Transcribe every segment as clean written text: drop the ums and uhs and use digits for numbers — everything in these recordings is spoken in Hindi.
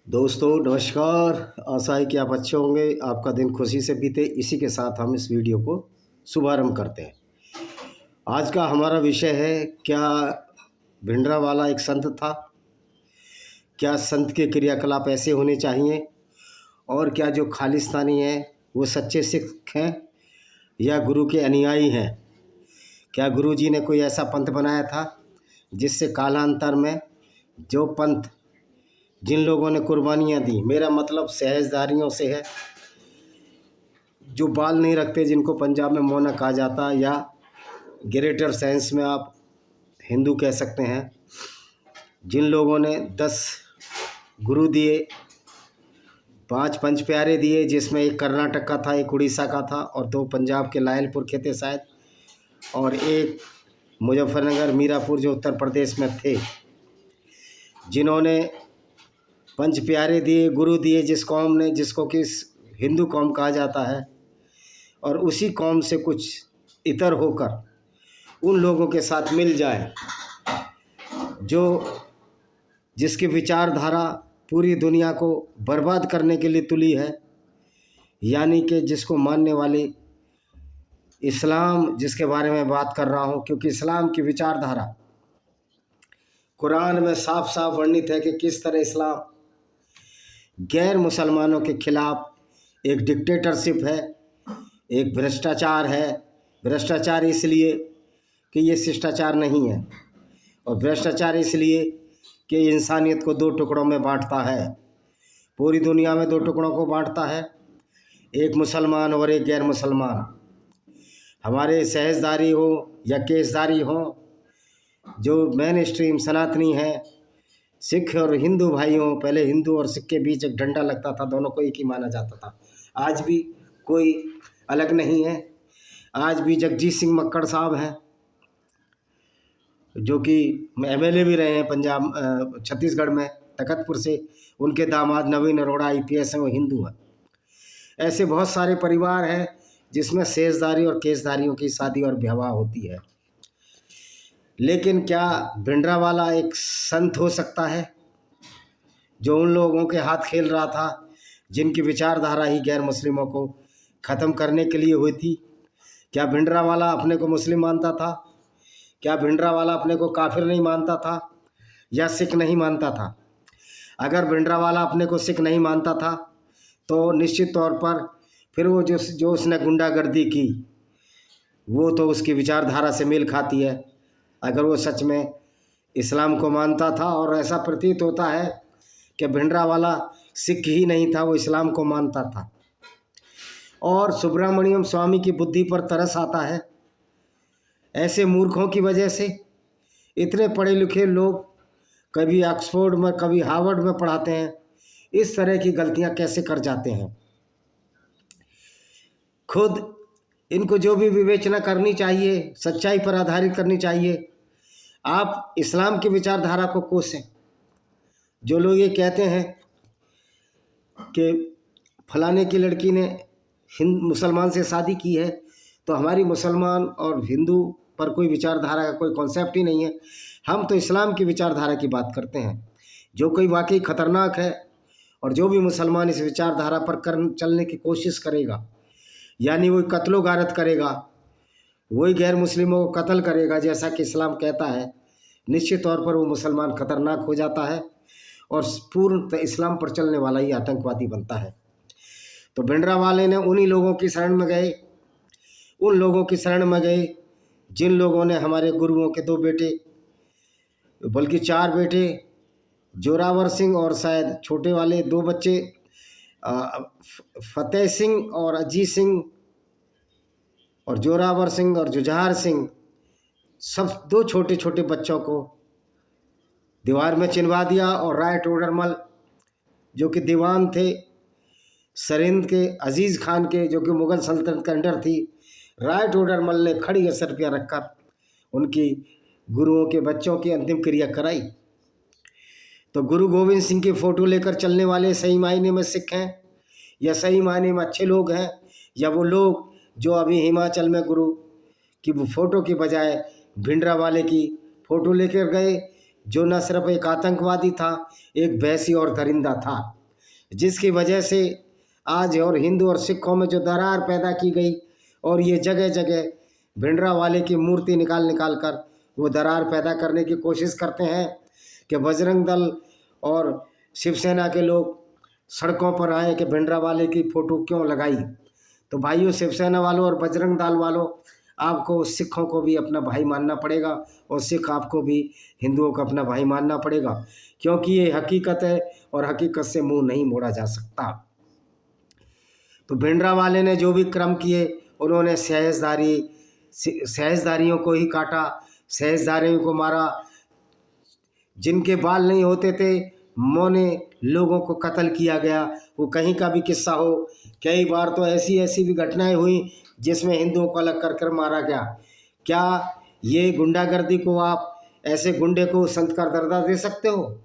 दोस्तों नमस्कार। आशा है कि आप अच्छे होंगे, आपका दिन खुशी से बीते। इसी के साथ हम इस वीडियो को शुभारंभ करते हैं। आज का हमारा विषय है, क्या भिंडरावाला एक संत था? क्या संत के क्रियाकलाप ऐसे होने चाहिए? और क्या जो खालिस्तानी हैं वो सच्चे सिख हैं या गुरु के अनुयायी हैं? क्या गुरु जी ने कोई ऐसा पंथ बनाया था जिससे कालांतर में जो पंथ, जिन लोगों ने कुर्बानियाँ दी, मेरा मतलब सहजधारियों से है, जो बाल नहीं रखते, जिनको पंजाब में मौना कहा जाता है, या ग्रेटर सेंस में आप हिंदू कह सकते हैं, जिन लोगों ने 10 गुरु दिए, 5 पंच प्यारे दिए, जिसमें एक कर्नाटक का था, एक उड़ीसा का था और 2 पंजाब के लायलपुर के थे शायद, और एक मुजफ्फरनगर मीरापुर जो उत्तर प्रदेश में थे, जिन्होंने पंच प्यारे दिए, गुरु दिए, जिस कौम ने, जिसको कि हिंदू कौम कहा जाता है, और उसी कौम से कुछ इतर होकर उन लोगों के साथ मिल जाए जो जिसकी विचारधारा पूरी दुनिया को बर्बाद करने के लिए तुली है, यानी कि जिसको मानने वाली इस्लाम, जिसके बारे में बात कर रहा हूँ, क्योंकि इस्लाम की विचारधारा कुरान में साफ साफ वर्णित है कि किस तरह इस्लाम गैर मुसलमानों के खिलाफ एक डिक्टेटरशिप है, एक भ्रष्टाचार है। भ्रष्टाचार इसलिए कि ये शिष्टाचार नहीं है, और भ्रष्टाचार इसलिए कि इंसानियत को 2 टुकड़ों में बांटता है, पूरी दुनिया में 2 टुकड़ों को बांटता है, एक मुसलमान और एक गैर मुसलमान। हमारे सहजदारी हो या केसदारी हो, जो मेन स्ट्रीम सनातनी है, सिख और हिंदू भाई हों, पहले हिंदू और सिख के बीच एक डंडा लगता था, दोनों को एक ही माना जाता था। आज भी कोई अलग नहीं है। आज भी जगजीत सिंह मक्कड़ साहब हैं, जो कि एमएलए भी रहे हैं पंजाब छत्तीसगढ़ में तखतपुर से, उनके दामाद नवीन अरोड़ा IPS हैं, वो हिंदू हैं। ऐसे बहुत सारे परिवार हैं जिसमें सेजदारी और केसदारियों की शादी और विवाह होती है। लेकिन क्या भिंडरावाला एक संत हो सकता है जो उन लोगों के हाथ खेल रहा था जिनकी विचारधारा ही गैर मुस्लिमों को ख़त्म करने के लिए हुई थी? क्या भिंडरावाला अपने को मुस्लिम मानता था? क्या भिंडरावाला अपने को काफिर नहीं मानता था या सिख नहीं मानता था? अगर भिंडरावाला अपने को सिख नहीं मानता था तो निश्चित तौर पर फिर वो जो उसने गुंडागर्दी की, वो तो उसकी विचारधारा से मेल खाती है। अगर वो सच में इस्लाम को मानता था, और ऐसा प्रतीत होता है कि भिंडरावाला सिख ही नहीं था, वो इस्लाम को मानता था। और सुब्रमण्यम स्वामी की बुद्धि पर तरस आता है। ऐसे मूर्खों की वजह से इतने पढ़े लिखे लोग कभी ऑक्सफोर्ड में, कभी हार्वर्ड में पढ़ाते हैं, इस तरह की गलतियां कैसे कर जाते हैं? खुद इनको जो भी विवेचना करनी चाहिए, सच्चाई पर आधारित करनी चाहिए। आप इस्लाम की विचारधारा को कोसें। जो लोग ये कहते हैं कि फलाने की लड़की ने मुसलमान से शादी की है, तो हमारी मुसलमान और हिंदू पर कोई विचारधारा का कोई कॉन्सेप्ट ही नहीं है। हम तो इस्लाम की विचारधारा की बात करते हैं, जो कोई वाकई ख़तरनाक है। और जो भी मुसलमान इस विचारधारा पर चलने की कोशिश करेगा, यानी वही कत्लो गारत करेगा, वही गैर मुस्लिमों को कत्ल करेगा जैसा कि इस्लाम कहता है, निश्चित तौर पर वो मुसलमान खतरनाक हो जाता है और पूर्ण इस्लाम पर चलने वाला ही आतंकवादी बनता है। तो भिंडरावाले ने उन्हीं लोगों की शरण में गए, उन लोगों की शरण में गए जिन लोगों ने हमारे गुरुओं के 2 बेटे, बल्कि 4 बेटे, जोरावर सिंह और शायद छोटे वाले 2 बच्चे, फतेह सिंह और अजीत सिंह, और जोरावर सिंह और जुझार सिंह, सब 2 छोटे छोटे बच्चों को दीवार में चिनवा दिया। और राय टोडरमल, जो कि दीवान थे सरिंद के अजीज़ खान के, जो कि मुग़ल सल्तनत के अंडर थी, राय टोडरमल ने खड़ी असरफियाँ रखकर उनकी गुरुओं के बच्चों की अंतिम क्रिया कराई। तो गुरु गोविंद सिंह की फ़ोटो लेकर चलने वाले सही मायने में सिख हैं या सही मायने में अच्छे लोग हैं, या वो लोग जो अभी हिमाचल में गुरु की फ़ोटो की बजाय भिंडरावाले की फ़ोटो लेकर गए, जो न सिर्फ एक आतंकवादी था, एक वैसी और दरिंदा था, जिसकी वजह से आज और हिंदू और सिखों में जो दरार पैदा की गई, और ये जगह जगह भिंडरावाले की मूर्ति निकाल निकाल कर वो दरार पैदा करने की कोशिश करते हैं कि बजरंग दल और शिवसेना के लोग सड़कों पर आए कि भिंडरावाले की फ़ोटो क्यों लगाई। तो भाइयों, शिवसेना वालों और बजरंग दल वालों, आपको सिखों को भी अपना भाई मानना पड़ेगा और सिख आपको भी हिंदुओं को अपना भाई मानना पड़ेगा, क्योंकि ये हकीकत है और हकीकत से मुंह नहीं मोड़ा जा सकता। तो भिंडरावाले ने जो भी क्रम किए, उन्होंने सहजदारियों को ही काटा, सहजदारियों को मारा, जिनके बाल नहीं होते थे मौने लोगों को कत्ल किया गया। वो कहीं का भी किस्सा हो, कई बार तो ऐसी ऐसी भी घटनाएं हुई जिसमें हिंदुओं को अलग कर कर मारा गया। क्या ये गुंडागर्दी को आप ऐसे गुंडे को संत का दर्जा दे सकते हो?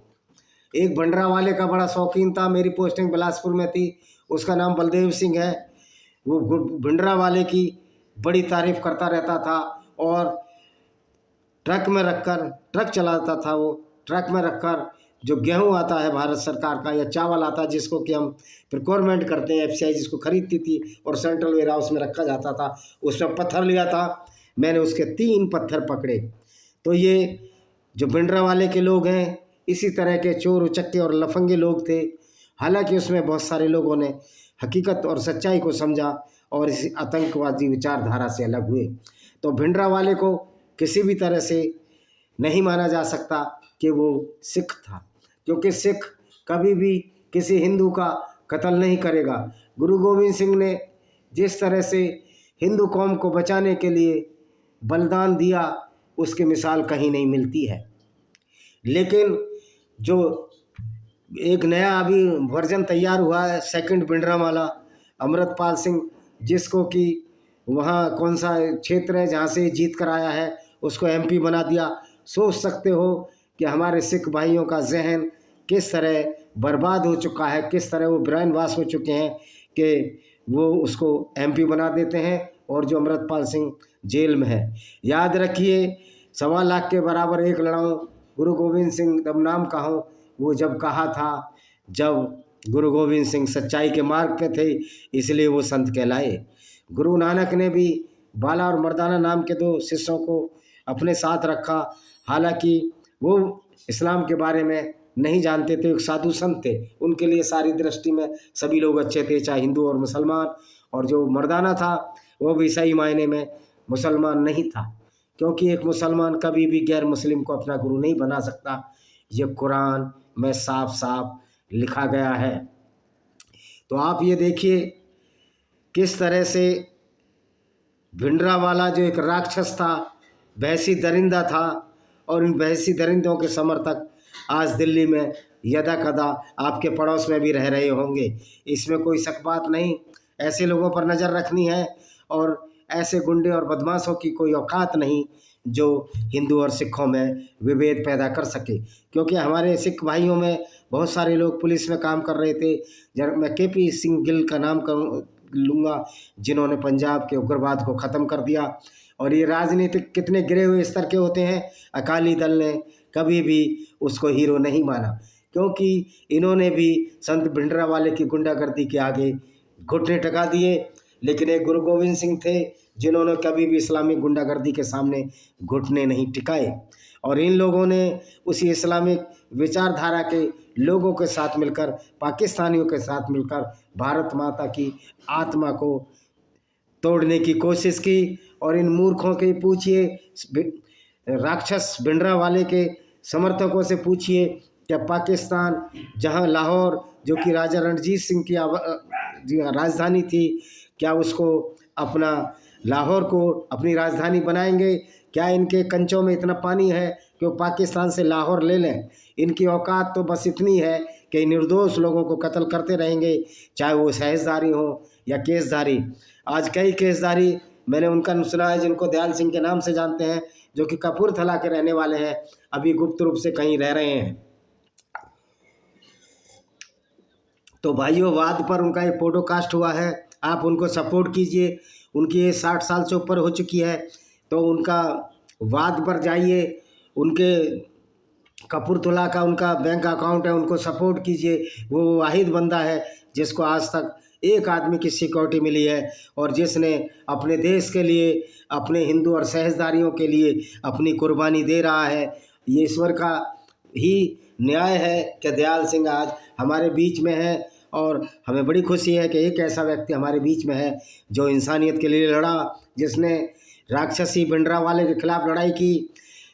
एक भिंडरावाले का बड़ा शौकीन था, मेरी पोस्टिंग बिलासपुर में थी, उसका नाम बलदेव सिंह है। वो भिंडरावाले की बड़ी तारीफ करता रहता था और ट्रक में रखकर, ट्रक चलाता था वो, ट्रक में रखकर जो गेहूं आता है भारत सरकार का या चावल आता है जिसको कि हम प्रिक्योरमेंट करते हैं, एफसीआई जिसको खरीदती थी और सेंट्रल वेयर हाउस में रखा जाता था, उसमें पत्थर लिया था मैंने, उसके 3 पत्थर पकड़े। तो ये जो भिंडरावाले के लोग हैं, इसी तरह के चोर उचक्के और लफंगे लोग थे। हालांकि उसमें बहुत सारे लोगों ने हकीकत और सच्चाई को समझा और इस आतंकवादी विचारधारा से अलग हुए। तो भिंडरावाले को किसी भी तरह से नहीं माना जा सकता कि वो सिख था, क्योंकि सिख कभी भी किसी हिंदू का कत्ल नहीं करेगा। गुरु गोविंद सिंह ने जिस तरह से हिंदू कौम को बचाने के लिए बलिदान दिया, उसकी मिसाल कहीं नहीं मिलती है। लेकिन जो एक नया अभी वर्जन तैयार हुआ है, सेकंड भिंडरावाला अमृतपाल सिंह, जिसको कि वहाँ कौन सा क्षेत्र है जहाँ से जीत कर आया है, उसको एमपी बना दिया। सोच सकते हो कि हमारे सिख भाइयों का जहन किस तरह बर्बाद हो चुका है, किस तरह वो ब्रेन वॉश हो चुके हैं कि वो उसको एमपी बना देते हैं और जो अमृतपाल सिंह जेल में है। याद रखिए, 1.25 लाख के बराबर एक लड़ाऊं, गुरु गोविंद सिंह तब नाम का हो, वो जब कहा था, जब गुरु गोविंद सिंह सच्चाई के मार्ग पे थे, इसलिए वो संत कहलाए। गुरु नानक ने भी बाला और मर्दाना नाम के 2 शिष्यों को अपने साथ रखा। हालांकि वो इस्लाम के बारे में नहीं जानते थे, एक साधु संत थे, उनके लिए सारी दृष्टि में सभी लोग अच्छे थे, चाहे हिंदू और मुसलमान। और जो मर्दाना था वो भी सही मायने में मुसलमान नहीं था, क्योंकि एक मुसलमान कभी भी गैर मुस्लिम को अपना गुरु नहीं बना सकता। ये कुरान में साफ साफ लिखा गया है। तो आप ये देखिए किस तरह से भिंडरावाला जो एक राक्षस था, भैंसी दरिंदा था, और इन भैंसी दरिंदों के समर्थक आज दिल्ली में यदा कदा आपके पड़ोस में भी रह रहे होंगे। इसमें कोई शक बात नहीं। ऐसे लोगों पर नज़र रखनी है और ऐसे गुंडे और बदमाशों की कोई औकात नहीं जो हिंदू और सिखों में विभेद पैदा कर सके, क्योंकि हमारे सिख भाइयों में बहुत सारे लोग पुलिस में काम कर रहे थे। मैं केपी सिंह गिल का नाम लूँगा, जिन्होंने पंजाब के उग्रवाद को ख़त्म कर दिया। और ये राजनीतिक कितने गिरे हुए स्तर के होते हैं, अकाली दल ने कभी भी उसको हीरो नहीं माना, क्योंकि इन्होंने भी संत भिंडरावाले की गुंडागर्दी के आगे घुटने टिका दिए। लेकिन एक गुरु गोविंद सिंह थे जिन्होंने कभी भी इस्लामिक गुंडागर्दी के सामने घुटने नहीं टिकाए, और इन लोगों ने उसी इस्लामिक विचारधारा के लोगों के साथ मिलकर, पाकिस्तानियों के साथ मिलकर भारत माता की आत्मा को तोड़ने की कोशिश की। और इन मूर्खों के पूछिए, राक्षस भिंडरावाले के समर्थकों से पूछिए कि पाकिस्तान, जहां लाहौर जो कि राजा रणजीत सिंह की राजधानी थी, क्या उसको अपना लाहौर को अपनी राजधानी बनाएंगे? क्या इनके कंचों में इतना पानी है कि वो पाकिस्तान से लाहौर ले लें? इनकी औकात तो बस इतनी है कि निर्दोष लोगों को कत्ल करते रहेंगे, चाहे वो सहजदारी हो या केसधारी। आज कई केसधारी मैंने उनका सुना है जिनको दयाल सिंह के नाम से जानते हैं, जो कि कपूरथला के रहने वाले हैं, अभी गुप्त रूप से कहीं रह रहे हैं। तो भाइयों, वाद पर उनका एक पॉडकास्ट हुआ है, आप उनको सपोर्ट कीजिए। उनकी ये 60 साल से ऊपर हो चुकी है, तो उनका वाद पर जाइए, उनके कपूरथला का उनका बैंक अकाउंट है, उनको सपोर्ट कीजिए। वो वाहिद बंदा है जिसको आज तक एक आदमी की सिक्योरिटी मिली है और जिसने अपने देश के लिए, अपने हिंदू और सहजदारियों के लिए अपनी कुर्बानी दे रहा है। ये ईश्वर का ही न्याय है कि दयाल सिंह आज हमारे बीच में है और हमें बड़ी खुशी है कि एक ऐसा व्यक्ति हमारे बीच में है जो इंसानियत के लिए लड़ा, जिसने राक्षसी भिंडरावाले के खिलाफ लड़ाई की।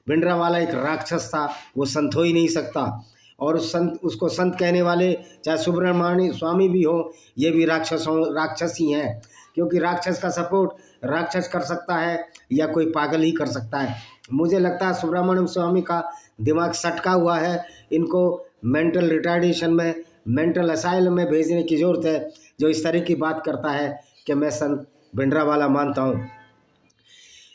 भिंडरावाला एक राक्षस था, वो संत हो ही नहीं सकता। और उसको संत कहने वाले चाहे सुब्रमण्य स्वामी भी हो, ये भी राक्षस ही हैं, क्योंकि राक्षस का सपोर्ट राक्षस कर सकता है या कोई पागल ही कर सकता है। मुझे लगता है सुब्रमण्यम स्वामी का दिमाग सटका हुआ है, इनको मेंटल रिटार्डेशन में, मेंटल असाइलम में भेजने की ज़रूरत है, जो इस तरह की बात करता है कि मैं संत भिंडरावाला मानता हूँ।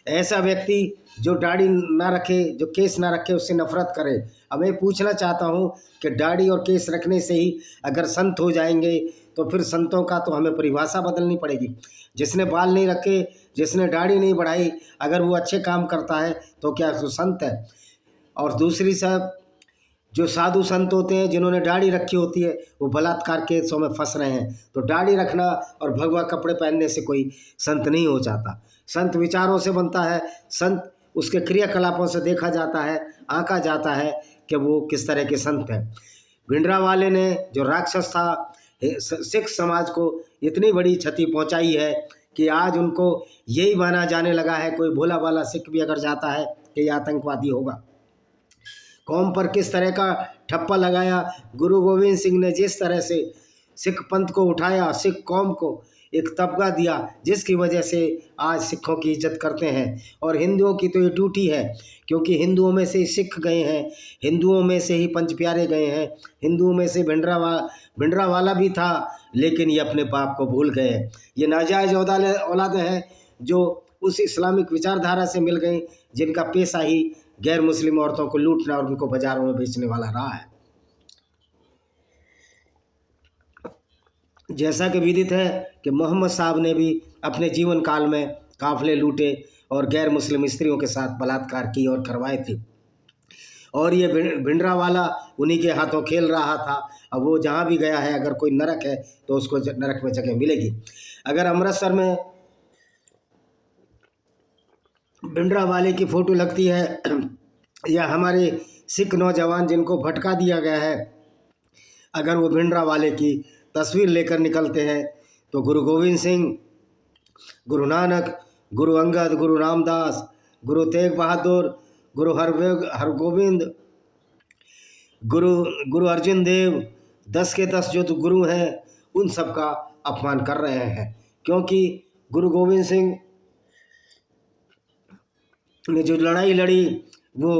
ऐसा व्यक्ति जो दाढ़ी ना रखे, जो केस ना रखे, उससे नफरत करे। अब मैं पूछना चाहता हूँ कि दाढ़ी और केस रखने से ही अगर संत हो जाएंगे तो फिर संतों का तो हमें परिभाषा बदलनी पड़ेगी। जिसने बाल नहीं रखे, जिसने दाढ़ी नहीं बढ़ाई, अगर वो अच्छे काम करता है तो क्या वो संत है? और दूसरी सब जो साधु संत होते हैं जिन्होंने दाढ़ी रखी होती है, वो बलात्कार केसों में फंस रहे हैं। तो दाढ़ी रखना और भगवा कपड़े पहनने से कोई संत नहीं हो जाता। संत विचारों से बनता है, संत उसके क्रियाकलापों से देखा जाता है, आंका जाता है कि वो किस तरह के संत हैं। भिंडरावाले ने जो राक्षस था, सिख समाज को इतनी बड़ी क्षति पहुंचाई है कि आज उनको यही माना जाने लगा है, कोई भोला भाला सिख भी अगर जाता है कि यह आतंकवादी होगा। कौम पर किस तरह का ठप्पा लगाया। गुरु गोविंद सिंह ने जिस तरह से सिख पंथ को उठाया, सिख कौम को एक तबका दिया, जिसकी वजह से आज सिखों की इज्जत करते हैं। और हिंदुओं की तो ये ड्यूटी है, क्योंकि हिंदुओं में से ही सिख गए हैं, हिंदुओं में से ही पंच प्यारे गए हैं, हिंदुओं में से भिंडरावाला भी था, लेकिन ये अपने बाप को भूल गए। ये नाजायज औलाद है जो उस इस्लामिक विचारधारा से मिल गई, जिनका पेशा ही गैर मुस्लिम औरतों को लूटना और उनको बाजारों में बेचने वाला रहा है। जैसा कि विदित है कि मोहम्मद साहब ने भी अपने जीवन काल में काफिले लूटे और गैर मुस्लिम स्त्रियों के साथ बलात्कार की और करवाए थे, और ये भिंडरावाला उन्हीं के हाथों खेल रहा था। अब वो जहाँ भी गया है, अगर कोई नरक है तो उसको नरक में जगह मिलेगी। अगर अमृतसर में भिंडरावाले की फ़ोटो लगती है या हमारे सिख नौजवान जिनको भटका दिया गया है, अगर वो भिंडरावाले की तस्वीर लेकर निकलते हैं, तो गुरु गोविंद सिंह, गुरु नानक, गुरु अंगद, गुरु रामदास, गुरु तेग बहादुर, गुरु हरगोविंद, गुरु अर्जुन देव, 10 के 10 जो तो गुरु हैं, उन सब का अपमान कर रहे हैं। क्योंकि गुरु गोविंद सिंह ने जो लड़ाई लड़ी वो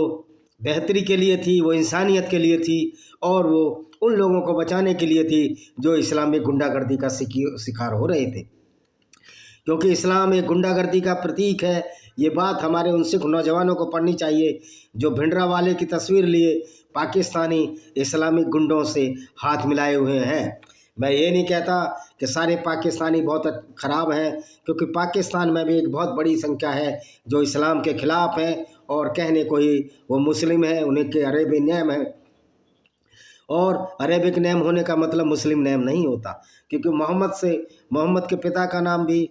बेहतरी के लिए थी, वो इंसानियत के लिए थी, और वो उन लोगों को बचाने के लिए थी जो इस्लामिक गुंडागर्दी का शिकार हो रहे थे। क्योंकि इस्लाम एक गुंडागर्दी का प्रतीक है। ये बात हमारे उन सिख नौजवानों को पढ़नी चाहिए जो भिंडरावाले की तस्वीर लिए पाकिस्तानी इस्लामिक गुंडों से हाथ मिलाए हुए हैं। मैं ये नहीं कहता कि सारे पाकिस्तानी बहुत ख़राब हैं, क्योंकि पाकिस्तान में भी एक बहुत बड़ी संख्या है जो इस्लाम के ख़िलाफ़ हैं और कहने को ही वो मुस्लिम हैं, उन्हें के अरेबिक नेम है। और अरेबिक नेम होने का मतलब मुस्लिम नेम नहीं होता, क्योंकि मोहम्मद के पिता का नाम भी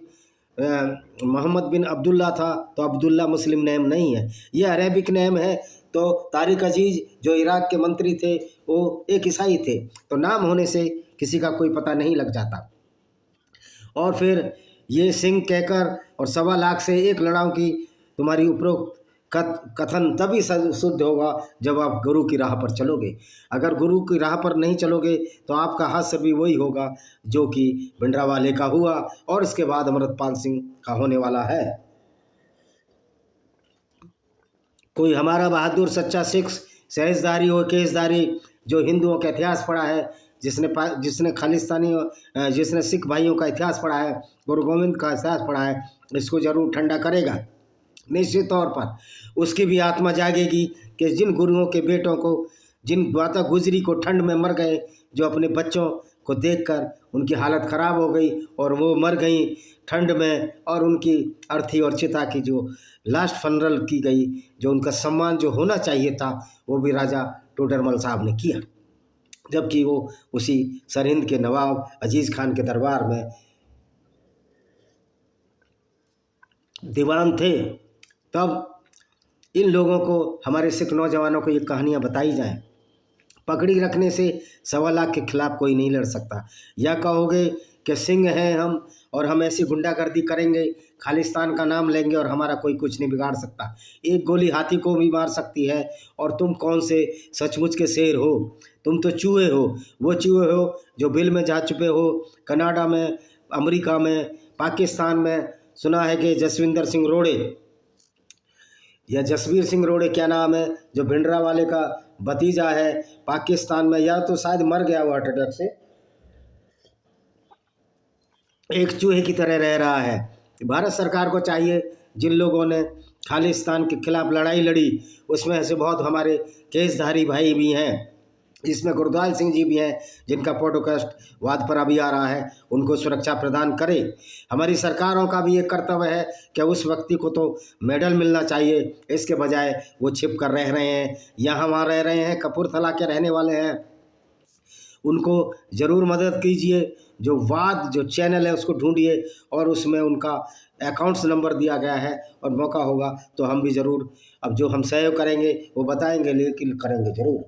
मोहम्मद बिन अब्दुल्ला था, तो अब्दुल्ला मुस्लिम नेम नहीं है, ये अरेबिक नेम है। तो तारिक अजीज़ जो इराक़ के मंत्री थे वो एक ईसाई थे, तो नाम होने से किसी का कोई पता नहीं लग जाता। और फिर ये सिंह कहकर और 1.25 लाख से एक लड़ाऊं की तुम्हारी उपरोक्त कथन तभी शुद्ध होगा जब आप गुरु की राह पर चलोगे। अगर गुरु की राह पर नहीं चलोगे तो आपका हादसा भी वही होगा जो कि भिंडरावाले का हुआ और इसके बाद अमृतपाल सिंह का होने वाला है। कोई हमारा बहादुर सच्चा सिख सहजदारी हो, केसदारी, जो हिंदुओं का इतिहास पढ़ा है, जिसने खालिस्तानी, जिसने सिख भाइयों का इतिहास पढ़ा है, गुरु गोविंद का इतिहास पढ़ा है, इसको जरूर ठंडा करेगा। निश्चित तौर पर उसकी भी आत्मा जागेगी कि जिन गुरुओं के बेटों को, जिन माता गुजरी को ठंड में मर गए, जो अपने बच्चों को देखकर उनकी हालत ख़राब हो गई और वो मर गई ठंड में, और उनकी अर्थी और चिता की जो लास्ट फनरल की गई, जो उनका सम्मान जो होना चाहिए था वो भी राजा टोडरमल साहब ने किया, जबकि वो उसी सरहिंद के नवाब अजीज़ खान के दरबार में दीवान थे। तब इन लोगों को, हमारे सिख नौजवानों को ये कहानियाँ बताई जाएं। पगड़ी रखने से 1.25 लाख के खिलाफ कोई नहीं लड़ सकता। या कहोगे कि सिंह हैं हम और हम ऐसी गुंडागर्दी करेंगे, खालिस्तान का नाम लेंगे और हमारा कोई कुछ नहीं बिगाड़ सकता। एक गोली हाथी को भी मार सकती है। और तुम कौन से सचमुच के शेर हो? तुम तो चूहे हो। वो चूहे हो जो बिल में जा चुके हो। कनाडा में, अमेरिका में, पाकिस्तान में सुना है कि जसविंदर सिंह रोड़े या जसवीर सिंह रोड़े क्या नाम है, जो भिंडरावाले का भतीजा है, पाकिस्तान में, या तो शायद मर गया वो हार्ट अटैक से, एक चूहे की तरह रह रहा है। भारत सरकार को चाहिए, जिन लोगों ने खालिस्तान के खिलाफ लड़ाई लड़ी उसमें से बहुत हमारे केसधारी भाई भी हैं, इसमें गुरदयाल सिंह जी भी हैं, जिनका पॉडकास्ट वाद पर अभी आ रहा है, उनको सुरक्षा प्रदान करे। हमारी सरकारों का भी एक कर्तव्य है कि उस व्यक्ति को तो मेडल मिलना चाहिए, इसके बजाय वो छिप कर रह रहे हैं, यहाँ वहाँ रह रहे हैं, कपूरथला के रहने वाले हैं, उनको ज़रूर मदद कीजिए। जो वाद जो चैनल है उसको ढूंढिए और उसमें उनका अकाउंट्स नंबर दिया गया है, और मौका होगा तो हम भी ज़रूर, अब जो हम सहयोग करेंगे वो बताएंगे, लेकिन करेंगे ज़रूर।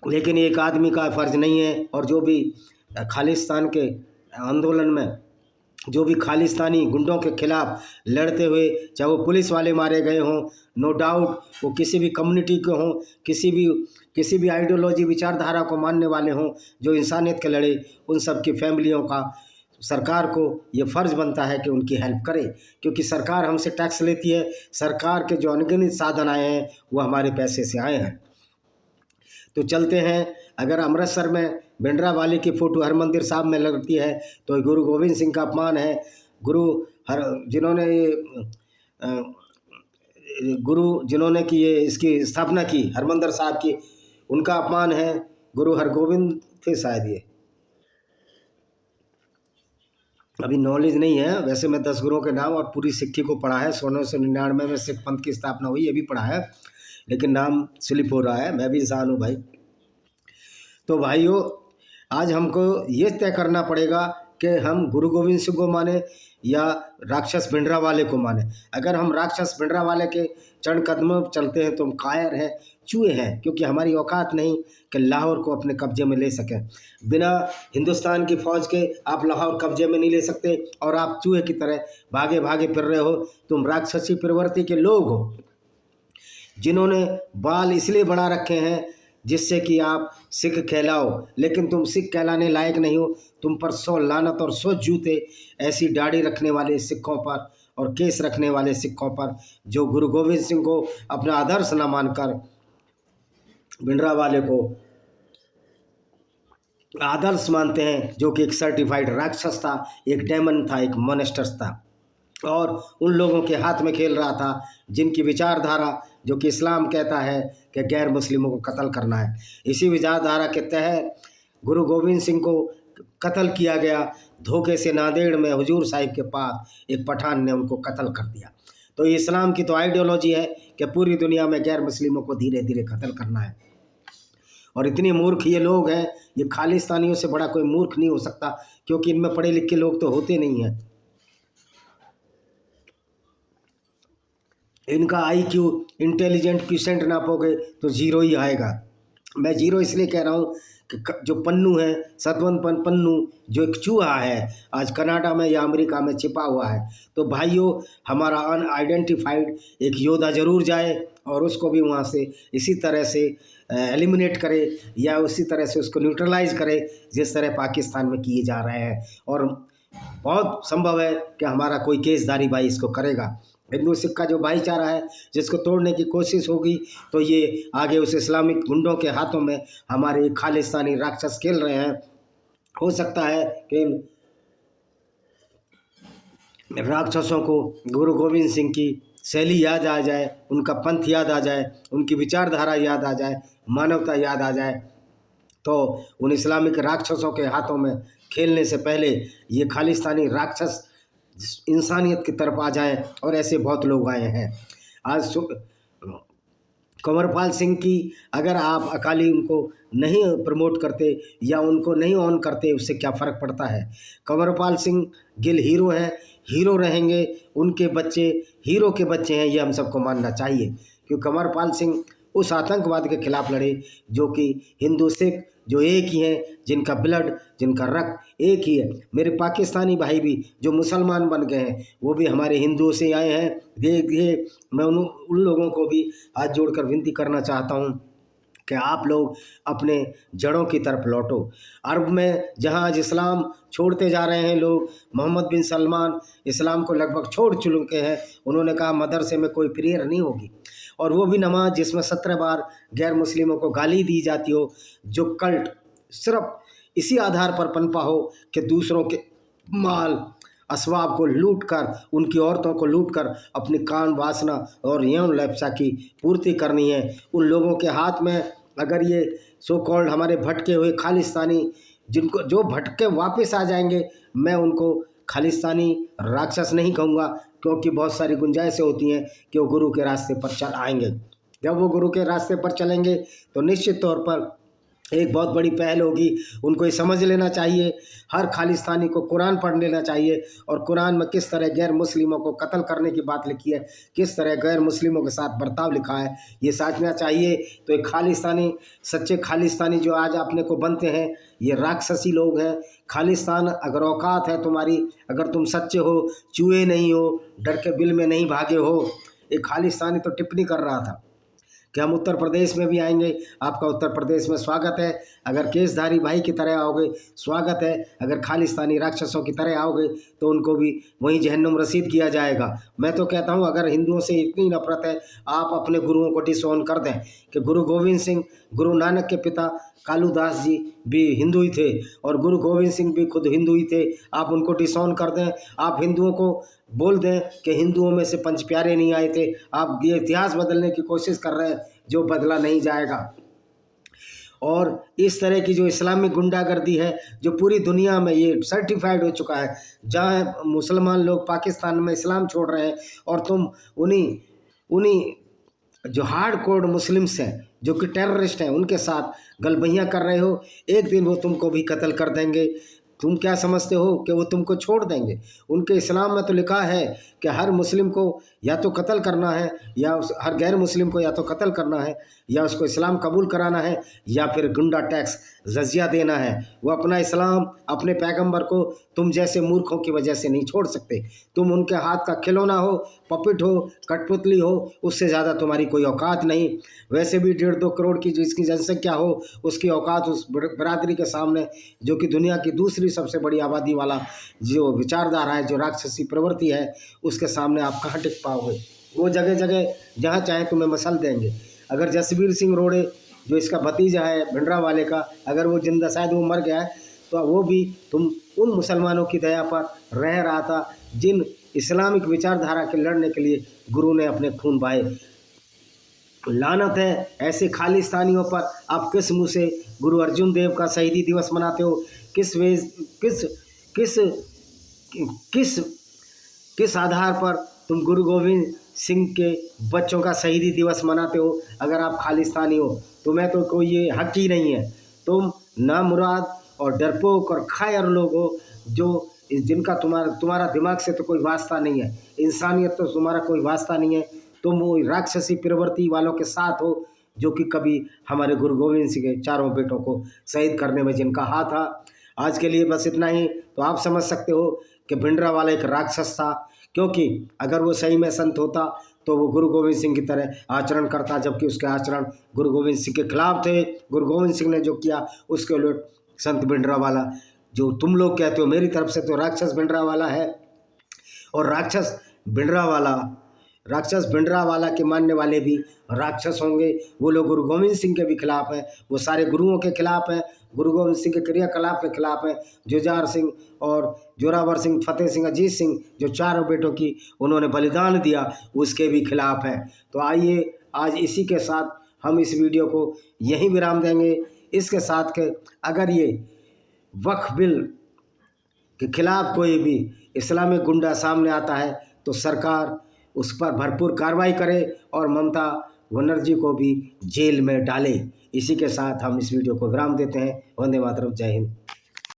लेकिन एक आदमी का फ़र्ज़ नहीं है। और जो भी खालिस्तान के आंदोलन में, जो भी खालिस्तानी गुंडों के खिलाफ लड़ते हुए, चाहे वो पुलिस वाले मारे गए हों, नो डाउट वो किसी भी कम्युनिटी के हों, किसी भी आइडियोलॉजी विचारधारा को मानने वाले हों, जो इंसानियत के लड़े, उन सब की फैमिलियों का सरकार को ये फ़र्ज़ बनता है कि उनकी हेल्प करे, क्योंकि सरकार हमसे टैक्स लेती है। सरकार के जो अनगिनत साधन आए हैं वो हमारे पैसे से आए हैं। तो चलते हैं। अगर अमृतसर में भिंडरावाले की फ़ोटो हरमंदिर साहब में लगती है तो गुरु गोविंद सिंह का अपमान है। जिन्होंने कि ये इसकी स्थापना की हरमंदिर साहब की, उनका अपमान है। गुरु हरगोविंद थे शायद, ये अभी नॉलेज नहीं है। वैसे मैं 10 गुरुओं के नाम और पूरी सिक्खी को पढ़ा है। 1699 में सिख पंथ की स्थापना हुई, ये भी पढ़ा है, लेकिन नाम स्लिप हो रहा है। मैं भी इंसान हूँ भाई। तो भाइयों, आज हमको ये तय करना पड़ेगा कि हम गुरु गोविंद सिंह को माने या राक्षस भिंडरावाले को माने। अगर हम राक्षस भिंडरावाले के चरण कदमों पर चलते हैं तो हम कायर हैं, चूहे हैं, क्योंकि हमारी औकात नहीं कि लाहौर को अपने कब्जे में ले सकें। बिना हिंदुस्तान की फ़ौज के आप लाहौर कब्जे में नहीं ले सकते, और आप चूहे की तरह भागे भागे फिर रहे हो। तुम राक्षसी प्रवृत्ति के लोग हो, जिन्होंने बाल इसलिए बढ़ा रखे हैं जिससे कि आप सिख कहलाओ, लेकिन तुम सिख कहलाने लायक नहीं हो। तुम पर 100 लानत और 100 जूते ऐसी दाढ़ी रखने वाले सिखों पर और केस रखने वाले सिखों पर, जो गुरु गोविंद सिंह को अपना आदर्श न मानकर भिंडरावाले को आदर्श मानते हैं, जो कि एक सर्टिफाइड राक्षस था, एक डेमन था, एक मॉन्स्टर था, और उन लोगों के हाथ में खेल रहा था जिनकी विचारधारा, जो कि इस्लाम कहता है कि गैर मुस्लिमों को कत्ल करना है। इसी विचारधारा के तहत गुरु गोविंद सिंह को कत्ल किया गया। धोखे से नांदेड़ में हुजूर साहिब के पास एक पठान ने उनको कत्ल कर दिया। तो इस्लाम की तो आइडियोलॉजी है कि पूरी दुनिया में गैर मुस्लिमों को धीरे धीरे कत्ल करना है। और इतने मूर्ख ये लोग हैं, ये खालिस्तानियों से बड़ा कोई मूर्ख नहीं हो सकता, क्योंकि इनमें पढ़े लिखे लोग तो होते नहीं हैं। इनका IQ इंटेलिजेंट क्वेश्चन नापोगे तो 0 ही आएगा। मैं 0 इसलिए कह रहा हूँ कि जो पन्नू है, सतवंत पन्नू, जो एक चूहा है, आज कनाडा में या अमेरिका में छिपा हुआ है। तो भाइयों, हमारा अनआइडेंटिफाइड एक योद्धा जरूर जाए और उसको भी वहाँ से इसी तरह से एलिमिनेट करे, या उसी तरह से उसको न्यूट्रलाइज करे जिस तरह पाकिस्तान में किए जा रहे हैं। और बहुत संभव है कि हमारा कोई केसधारी भाई इसको करेगा। हिंदू सिख का जो भाईचारा है, जिसको तोड़ने की कोशिश होगी, तो ये आगे उस इस्लामिक गुंडों के हाथों में हमारे खालिस्तानी राक्षस खेल रहे हैं। हो सकता है कि राक्षसों को गुरु गोविंद सिंह की शैली याद आ जाए, उनका पंथ याद आ जाए, उनकी विचारधारा याद आ जाए, मानवता याद आ जाए, तो उन इस्लामिक राक्षसों के हाथों में खेलने से पहले ये खालिस्तानी राक्षस इंसानियत की तरफ आ जाएं। और ऐसे बहुत लोग आए हैं। आज कंवरपाल सिंह की अगर आप अकाली उनको नहीं प्रमोट करते या उनको नहीं ऑन करते, उससे क्या फ़र्क पड़ता है। कंवरपाल सिंह गिल हीरो हैं, हीरो रहेंगे, उनके बच्चे हीरो के बच्चे हैं, ये हम सबको मानना चाहिए। क्योंकि कंवरपाल सिंह उस आतंकवाद के खिलाफ लड़े जो कि हिंदू सिख जो एक ही हैं, जिनका ब्लड जिनका रक्त एक ही है। मेरे पाकिस्तानी भाई भी जो मुसलमान बन गए हैं वो भी हमारे हिंदुओं से आए हैं। देखिए, मैं उन लोगों को भी हाथ जोड़कर विनती करना चाहता हूँ कि आप लोग अपने जड़ों की तरफ लौटो। अरब में जहाँ आज इस्लाम छोड़ते जा रहे हैं लोग, मोहम्मद बिन सलमान इस्लाम को लगभग छोड़ चुके हैं। उन्होंने कहा मदरसे में कोई प्रेयर नहीं होगी, और वो भी नमाज जिसमें 17 बार गैर मुस्लिमों को गाली दी जाती हो, जो कल्ट सिर्फ इसी आधार पर पनपा हो कि दूसरों के माल असबाब को लूट कर, उनकी औरतों को लूट कर अपनी काम वासना और यौन लालसा की पूर्ति करनी है। उन लोगों के हाथ में अगर ये सो कॉल्ड हमारे भटके हुए खालिस्तानी, जिनको जो भटके वापस आ जाएंगे, मैं उनको खालिस्तानी राक्षस नहीं कहूँगा, क्योंकि बहुत सारी गुंजाइशें होती हैं कि वो गुरु के रास्ते पर चल आएंगे। जब वो गुरु के रास्ते पर चलेंगे तो निश्चित तौर पर एक बहुत बड़ी पहल होगी। उनको ये समझ लेना चाहिए, हर खालिस्तानी को कुरान पढ़ लेना चाहिए, और कुरान में किस तरह गैर मुस्लिमों को कत्ल करने की बात लिखी है, किस तरह गैर मुस्लिमों के साथ बर्ताव लिखा है, ये समझना चाहिए। तो एक खालिस्तानी, सच्चे खालिस्तानी जो आज अपने को बनते हैं, ये राक्षसी लोग हैं। खालिस्तान अगर औकात है तुम्हारी, अगर तुम सच्चे हो, चूहे नहीं हो, डर के बिल में नहीं भागे हो। एक खालिस्तानी तो टिप्पणी कर रहा था कि हम उत्तर प्रदेश में भी आएंगे, आपका उत्तर प्रदेश में स्वागत है। अगर केसधारी भाई की तरह आओगे स्वागत है, अगर खालिस्तानी राक्षसों की तरह आओगे तो उनको भी वहीं जहन्नुम रसीद किया जाएगा। मैं तो कहता हूं अगर हिंदुओं से इतनी नफरत है, आप अपने गुरुओं को डिसऑन कर दें कि गुरु गोविंद सिंह, गुरु नानक के पिता कालूदास जी भी हिंदू ही थे, और गुरु गोविंद सिंह भी खुद हिंदू ही थे। आप उनको डिसऑन कर दें, आप हिंदुओं को बोल दें कि हिंदुओं में से पंच प्यारे नहीं आए थे। आप ये इतिहास बदलने की कोशिश कर रहे हैं जो बदला नहीं जाएगा। और इस तरह की जो इस्लामिक गुंडागर्दी है जो पूरी दुनिया में ये सर्टिफाइड हो चुका है, जहाँ मुसलमान लोग पाकिस्तान में इस्लाम छोड़ रहे हैं और तुम उन्हीं जो हार्ड कोर मुस्लिम्स हैं जो कि टेररिस्ट हैं उनके साथ गलबहियाँ कर रहे हो, एक दिन वो तुमको भी कत्ल कर देंगे। तुम क्या समझते हो कि वो तुमको छोड़ देंगे? उनके इस्लाम में तो लिखा है कि हर मुस्लिम को या तो कत्ल करना है, या हर गैर मुस्लिम को या तो कत्ल करना है, या उसको इस्लाम कबूल कराना है, या फिर गुंडा टैक्स जजिया देना है। वो अपना इस्लाम, अपने पैगंबर को तुम जैसे मूर्खों की वजह से नहीं छोड़ सकते। तुम उनके हाथ का खिलौना हो, पपिट हो, कठपुतली हो, उससे ज़्यादा तुम्हारी कोई औकात नहीं। वैसे भी 1.5-2 करोड़ की जिसकी जनसंख्या हो, उसकी औकात उस बरादरी के सामने जो कि दुनिया की दूसरी सबसे बड़ी आबादी वाला जो विचारधारा है, जो राक्षसी प्रवृत्ति है, उसके सामने आप कहाँ टिक पाओगे? वो जगह जगह जहाँ चाहे तुम्हें मसल देंगे। अगर जसबीर सिंह रोड़े जो इसका भतीजा है भिंडरा वाले का, अगर वो जिंदा, शायद वो मर गया है, तो वो भी तुम उन मुसलमानों की दया पर रह रहा था जिन इस्लामिक विचारधारा के लड़ने के लिए गुरु ने अपने खून बहाए। लानत है ऐसे खालिस्तानियों पर। आप किस मुँह से गुरु अर्जुन देव का शहीदी दिवस मनाते हो? किस किस किस आधार पर तुम गुरु गोविंद सिंह के बच्चों का शहीदी दिवस मनाते हो? अगर आप खालिस्तानी हो, तुम्हें तो कोई ये हक ही नहीं है। तुम नामुराद और डरपोक और खायर लोग हो, जो जिनका तुम्हारा दिमाग से तो कोई वास्ता नहीं है, इंसानियत तो तुम्हारा कोई वास्ता नहीं है। तुम वो राक्षसी प्रवृत्ति वालों के साथ हो जो कि कभी हमारे गुरु गोविंद सिंह के चारों बेटों को शहीद करने में जिनका हाथ था। आज के लिए बस इतना ही। तो आप समझ सकते हो कि भिंडरा वाला एक राक्षस था, क्योंकि अगर वो सही में संत होता तो वो गुरु गोविंद सिंह की तरह आचरण करता, जबकि उसके आचरण गुरु गोविंद सिंह के खिलाफ थे। गुरु गोविंद सिंह ने जो किया उसके उलट संत भिंडरा वाला, जो तुम लोग कहते हो मेरी तरफ से तो राक्षस भिंडरा वाला है, और राक्षस भिंडरा वाला के मानने वाले भी राक्षस होंगे। वो लोग गुरु गोविंद सिंह के भी खिलाफ हैं, वो सारे गुरुओं के खिलाफ हैं, गुरु गोविंद सिंह के क्रियाकलाप के खिलाफ हैं। जुझार सिंह और जोरावर सिंह, फतेह सिंह, अजीत सिंह, जो चारों बेटों की उन्होंने बलिदान दिया, उसके भी खिलाफ हैं। तो आइए आज इसी के साथ हम इस वीडियो को यहीं विराम देंगे। इसके साथ के अगर ये वक्फ बिल के खिलाफ कोई भी इस्लामिक गुंडा सामने आता है तो सरकार उस पर भरपूर कार्रवाई करे और ममता बनर्जी को भी जेल में डाले। इसी के साथ हम इस वीडियो को विराम देते हैं। वंदे मातरम, जय हिंद।